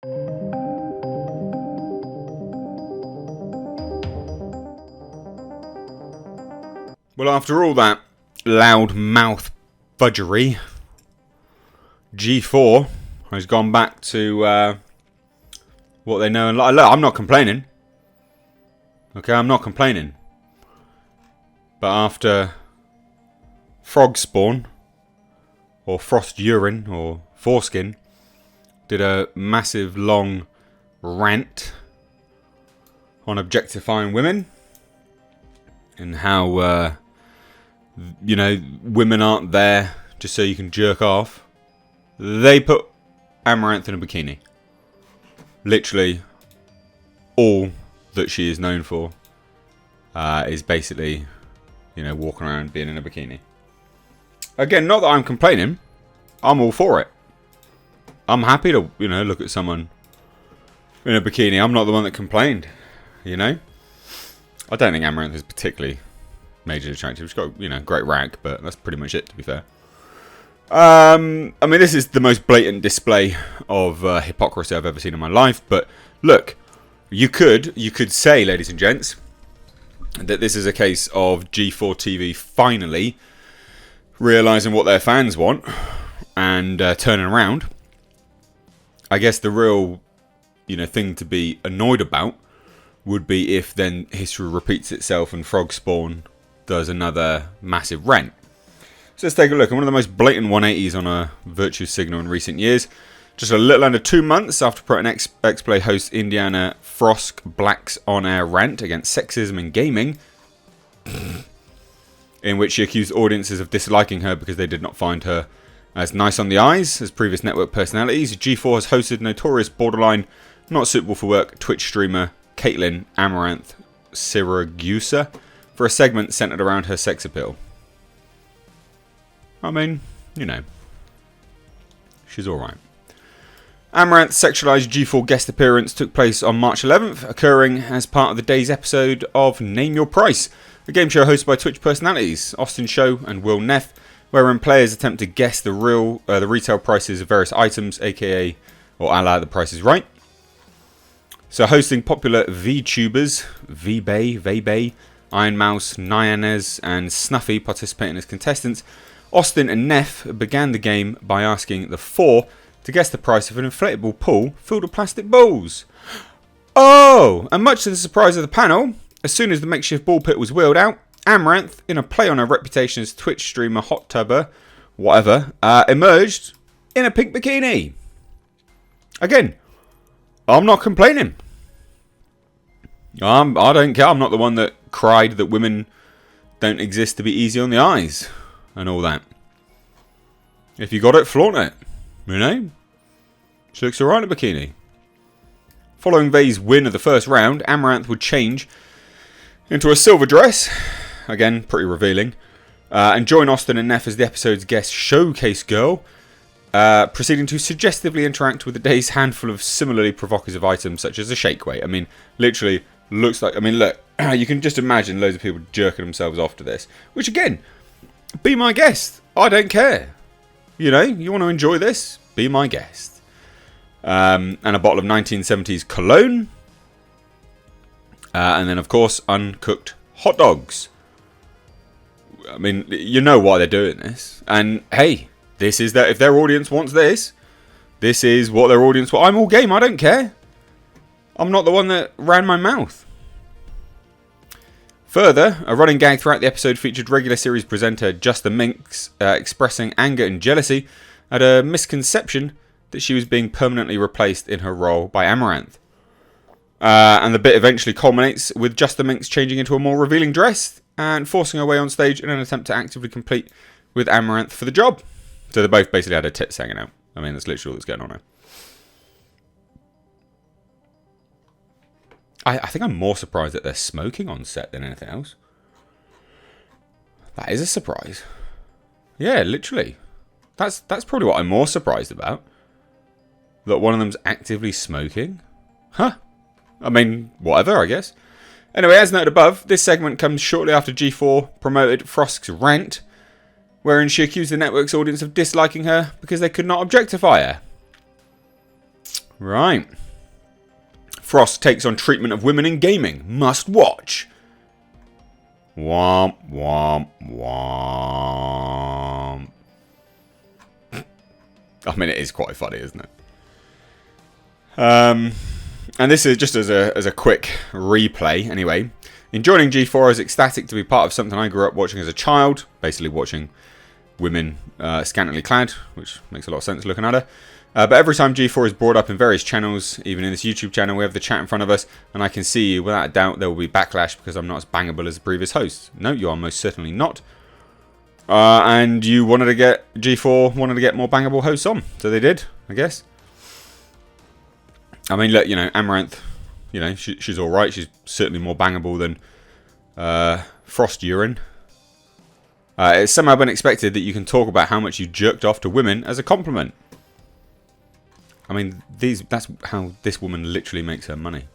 Well, after all that loud mouth fudgery, G4 has gone back to what they know and like. Look, I'm not complaining. Okay, I'm not complaining. But after frog spawn, or frost urine, or foreskin, did a massive long rant on objectifying women and how women aren't there just so you can jerk off. They put Amouranth in a bikini. Literally all that she is known for is basically, walking around being in a bikini. Again, not that I'm complaining. I'm all for it. I'm happy to, look at someone in a bikini. I'm not the one that complained, I don't think Amouranth is particularly majorly attractive. She's got, great rank, but that's pretty much it, to be fair. This is the most blatant display of hypocrisy I've ever seen in my life. But look, you could say, ladies and gents, that this is a case of G4TV finally realising what their fans want and turning around. I guess the real, thing to be annoyed about would be if then history repeats itself and Frog Spawn does another massive rant. So let's take a look at one of the most blatant 180s on a virtue signal in recent years. Just a little under 2 months after putting X-Play host Indiana Frosk Black's on-air rant against sexism in gaming, in which she accused audiences of disliking her because they did not find her as nice on the eyes as previous network personalities, G4 has hosted notorious borderline, not suitable for work Twitch streamer Caitlin Amouranth Siragusa for a segment centered around her sex appeal. She's alright. Amouranth's sexualized G4 guest appearance took place on March 11th, occurring as part of the day's episode of Name Your Price, a game show hosted by Twitch personalities Austin Show and Will Neff, wherein players attempt to guess the retail prices of various items, aka or a la The Price is Right. So hosting popular VTubers, Vebay, Iron Mouse, Nyanez and Snuffy participating as contestants, Austin and Neff began the game by asking the four to guess the price of an inflatable pool filled with plastic balls. Oh! And much to the surprise of the panel, as soon as the makeshift ball pit was wheeled out, Amouranth, in a play on her reputation as Twitch streamer, hot tubber, whatever, emerged in a pink bikini. Again, I'm not complaining. I don't care. I'm not the one that cried that women don't exist to be easy on the eyes and all that. If you got it, flaunt it. She looks alright in a bikini. Following Vei's win of the first round, Amouranth would change into a silver dress. Again, pretty revealing. And join Austin and Neff as the episode's guest showcase girl. Proceeding to suggestively interact with the day's handful of similarly provocative items such as a shake weight. Literally looks like... look, you can just imagine loads of people jerking themselves off to this. Which again, be my guest. I don't care. You want to enjoy this? Be my guest. And a bottle of 1970s cologne. And then, of course, uncooked hot dogs. You know why they're doing this. And, hey, this is that. If their audience wants this, this is what their audience wants. I'm all game. I don't care. I'm not the one that ran my mouth. Further, a running gag throughout the episode featured regular series presenter Just the Minx expressing anger and jealousy at a misconception that she was being permanently replaced in her role by Amouranth. And the bit eventually culminates with Just the Minx changing into a more revealing dress and forcing her way on stage in an attempt to actively compete with Amouranth for the job. So they both basically had their tits hanging out. That's literally all that's going on now. I think I'm more surprised that they're smoking on set than anything else. That is a surprise. Yeah, literally. That's probably what I'm more surprised about. That one of them's actively smoking. Huh. Whatever, I guess. Anyway, as noted above, this segment comes shortly after G4 promoted Frosk's rant, wherein she accused the network's audience of disliking her because they could not objectify her. Right. Frost takes on treatment of women in gaming. Must watch. Womp, womp, womp. I mean, it is quite funny, isn't it? And this is just as a quick replay, anyway. In joining G4, I was ecstatic to be part of something I grew up watching as a child. Basically watching women scantily clad, which makes a lot of sense looking at her. But every time G4 is brought up in various channels, even in this YouTube channel, we have the chat in front of us, and I can see you, without a doubt, there will be backlash because I'm not as bangable as the previous hosts. No, you are most certainly not. And you wanted to get, G4 wanted to get more bangable hosts on, so they did, I guess. I mean, look, you know, Amouranth, you know, she's alright, she's certainly more bangable than Frost Urine. It's somehow been expected that you can talk about how much you jerked off to women as a compliment. I mean, that's how this woman literally makes her money.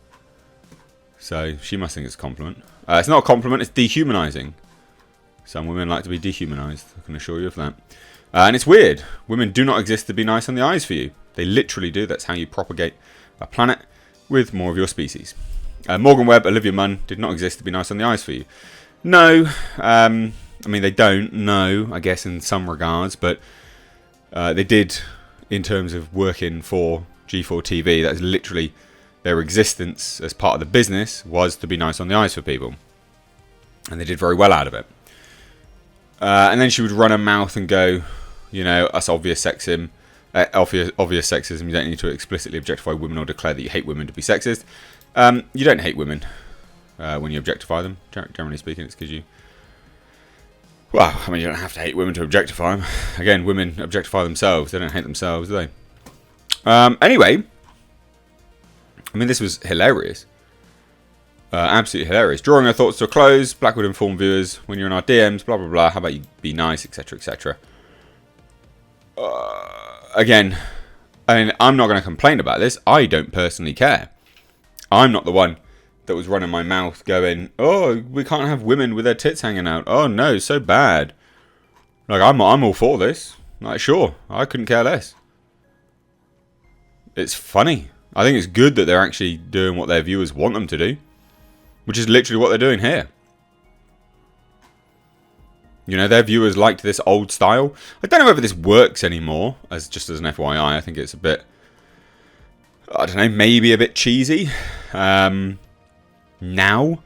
So, she must think it's a compliment. It's not a compliment, it's dehumanizing. Some women like to be dehumanized, I can assure you of that. And it's weird. Women do not exist to be nice on the eyes for you. They literally do. That's how you propagate a planet with more of your species. Morgan Webb, Olivia Munn, did not exist to be nice on the eyes for you. No. I mean, they don't. No, I guess in some regards. But they did... in terms of working for G4TV, that's literally their existence as part of the business was to be nice on the eyes for people. And they did very well out of it. And then she would run her mouth and go, you know, that's obvious sexism. Obvious sexism. You don't need to explicitly objectify women or declare that you hate women to be sexist. You don't hate women when you objectify them. Generally speaking, it's because you... Well, I mean, you don't have to hate women to objectify them. Again, women objectify themselves. They don't hate themselves, do they? Anyway, I mean, this was hilarious. Absolutely hilarious. Drawing our thoughts to a close. Blackwood informed viewers, when you're in our DMs, blah, blah, blah. How about you be nice, etc., etc. Again, I mean, I'm not going to complain about this. I don't personally care. I'm not the one that was running my mouth going, oh, we can't have women with their tits hanging out. Oh, no, so bad. Like, I'm all for this. Like, sure, I couldn't care less. It's funny. I think it's good that they're actually doing what their viewers want them to do, which is literally what they're doing here. You know, their viewers liked this old style. I don't know whether this works anymore, just as an FYI. I think it's a bit, I don't know, maybe a bit cheesy. Now,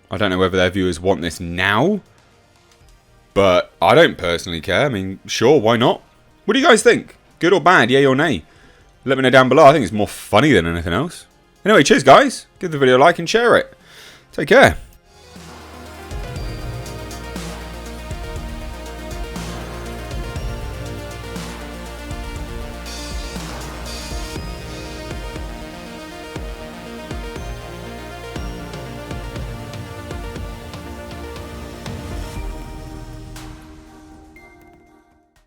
I don't know whether their viewers want this now, but I don't personally care. I mean, sure, why not? What do you guys think? Good or bad, yay or nay? Let me know down below. I think it's more funny than anything else. Anyway, cheers guys. Give the video a like and share it. Take care.